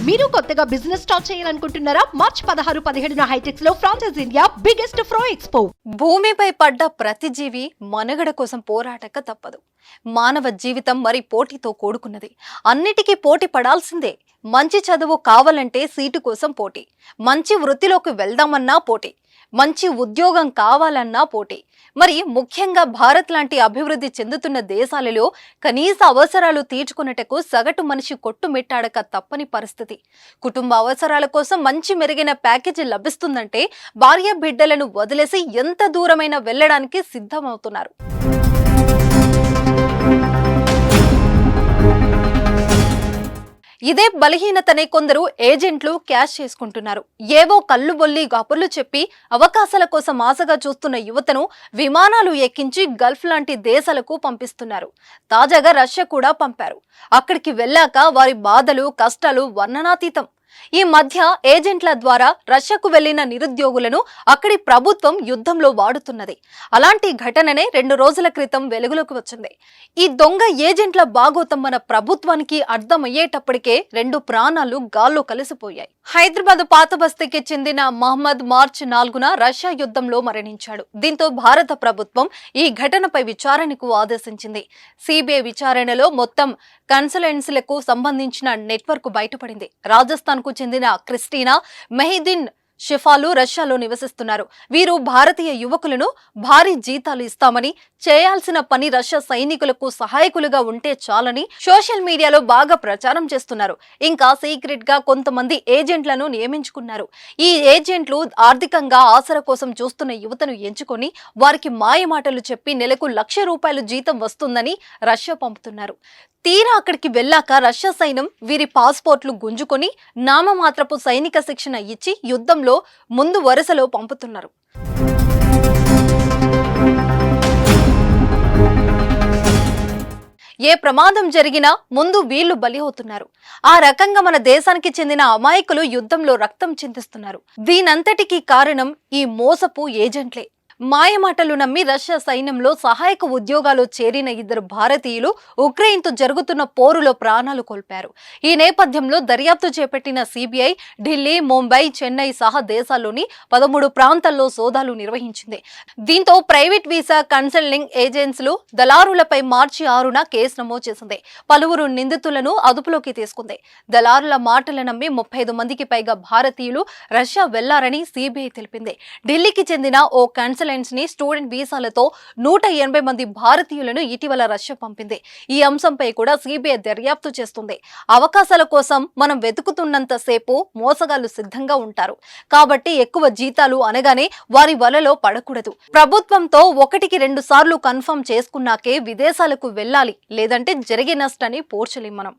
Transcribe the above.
మీరు కొత్తగా business start చేయాలనుకుంటున్నారా? మార్చ్ 16, 17న హైటెక్స్ లో ఫ్రాన్సెస్ ఇండియా బిగ్గెస్ట్ ఫ్రో ఎక్స్పో. భూమిపై పడ్డ ప్రతి జీవి మనుగడ కోసం పోరాటక తప్పదు. మానవ జీవితం మరి పోటీతో కూడుకున్నది. అన్నిటికీ పోటీ పడాల్సిందే. మంచి చదువు కావాలంటే సీటు కోసం పోటీ, మంచి వృత్తిలోకి వెళ్దామన్నా పోటీ, మంచి ఉద్యోగం కావాలన్నా పోటీ. మరి ముఖ్యంగా భారత్ లాంటి అభివృద్ధి చెందుతున్న దేశాలలో కనీస అవసరాలు తీర్చుకున్నటకు సగటు మనిషి కొట్టుమిట్టాడక తప్పని పరిస్థితి. కుటుంబ అవసరాల కోసం మంచి మెరుగైన ప్యాకేజీ లభిస్తుందంటే భార్య బిడ్డలను వదిలేసి ఎంత దూరమైనా వెళ్లడానికి సిద్ధమవుతున్నారు. ఇదే బలహీనతనే కొందరు ఏజెంట్లు క్యాష్ చేసుకుంటున్నారు. ఏవో కళ్ళుబొల్లి కబుర్లు చెప్పి అవకాశాల కోసం ఆశగా చూస్తున్న యువతను విమానాలు ఎక్కించి గల్ఫ్ లాంటి దేశాలకు పంపిస్తున్నారు. తాజాగా రష్యా కూడా పంపారు. అక్కడికి వెళ్ళాక వారి బాధలు కష్టాలు వర్ణనాతీతం. ఈ మధ్య ఏజెంట్ల ద్వారా రష్యాకు వెళ్లిన నిరుద్యోగులను అక్కడి ప్రభుత్వం యుద్ధంలో వాడుతున్నది. అలాంటి ఘటననే 2 రోజుల క్రితం వెలుగులోకి వచ్చింది. ఈ దొంగ ఏజెంట్ల బాగోతం మన ప్రభుత్వానికి అర్థమయ్యేటప్పటికే 2 ప్రాణాలు గాల్లో కలిసిపోయాయి. హైదరాబాద్ పాత బస్తీకి చెందిన మహమ్మద్ మార్చి 4న రష్యా యుద్ధంలో మరణించాడు. దీంతో భారత ప్రభుత్వం ఈ ఘటనపై విచారణకు ఆదేశించింది. సిబిఐ విచారణలో మొత్తం కన్సల్టెన్సీలకు సంబంధించిన నెట్వర్క్ బయటపడింది. రాజస్థాన్ కు చెందిన క్రిస్టినా మెహిదీన్ షిఫాలు రష్యాలో నివసిస్తున్నారు. వీరు భారతీయ యువకులను భారీ జీతాలు ఇస్తామని, చేయాల్సిన పని రష్యా సైనికులకు సహాయకులుగా ఉంటే చాలని సోషల్ మీడియాలో బాగా ప్రచారం చేస్తున్నారు. ఇంకా సీక్రెట్ గా కొంతమంది ఏజెంట్లను నియమించుకున్నారు. ఈ ఏజెంట్లు ఆర్థికంగా ఆసరా కోసం చూస్తున్న యువతను ఎంచుకొని వారికి మాయమాటలు చెప్పి నెలకు ₹1,00,000 జీతం వస్తుందని రష్యా పంపుతున్నారు. తీరా అక్కడికి వెళ్ళాక రష్యా సైన్యం వీరి పాస్పోర్ట్లు గుంజుకొని నామమాత్రపు సైనిక శిక్షణ ఇచ్చి యుద్ధంలో ముందు వరుసలో పంపుతున్నారు. ఏ ప్రమాదం జరిగినా ముందు వీళ్లు బలి అవుతున్నారు. ఆ రకంగా మన దేశానికి చెందిన అమాయకులు యుద్ధంలో రక్తం చిందిస్తున్నారు. దీనంతటికీ కారణం ఈ మోసపు ఏజెంట్లే. మాయమాటలు నమ్మి రష్యా సైన్యంలో సహాయక ఉద్యోగాలు చేరిన 2 భారతీయులు ఉక్రెయిన్తో జరుగుతున్న పోరులో ప్రాణాలు కోల్పారు. ఈ నేపథ్యంలో దర్యాప్తు చేపట్టిన సిబిఐ ఢిల్లీ, ముంబై, చెన్నై సహా దేశాల్లోని 13 ప్రాంతాల్లో సోదాలు నిర్వహించింది. దీంతో ప్రైవేట్ వీసా కన్సల్టింగ్ ఏజెన్సీలు దళారులపై మార్చి 6న కేసు నమోదు చేసింది. పలువురు నిందితులను అదుపులోకి తీసుకుంది. దళారుల మాటలు నమ్మి 35 మందికి పైగా భారతీయులు రష్యా వెళ్లారని సిబిఐ తెలిపింది. ఢిల్లీకి చెందిన ఓ ని స్టూడెంట్ వీసాలతో 180 మంది భారతీయులను ఇటీవల రష్యా పంపింది. ఈ అంశంపై కూడా సిబిఐ దర్యాప్తు చేస్తుంది. అవకాశాల కోసం మనం వెతుకుతున్నంత సేపు మోసగాళ్లు సిద్ధంగా ఉంటారు. కాబట్టి ఎక్కువ జీతాలు అనగానే వారి వలలో పడకూడదు. ప్రభుత్వంతో 1కి 2 సార్లు కన్ఫర్మ్ చేసుకున్నాకే విదేశాలకు వెళ్ళాలి. లేదంటే జరిగే నష్టాన్ని పోర్చలేం మనం.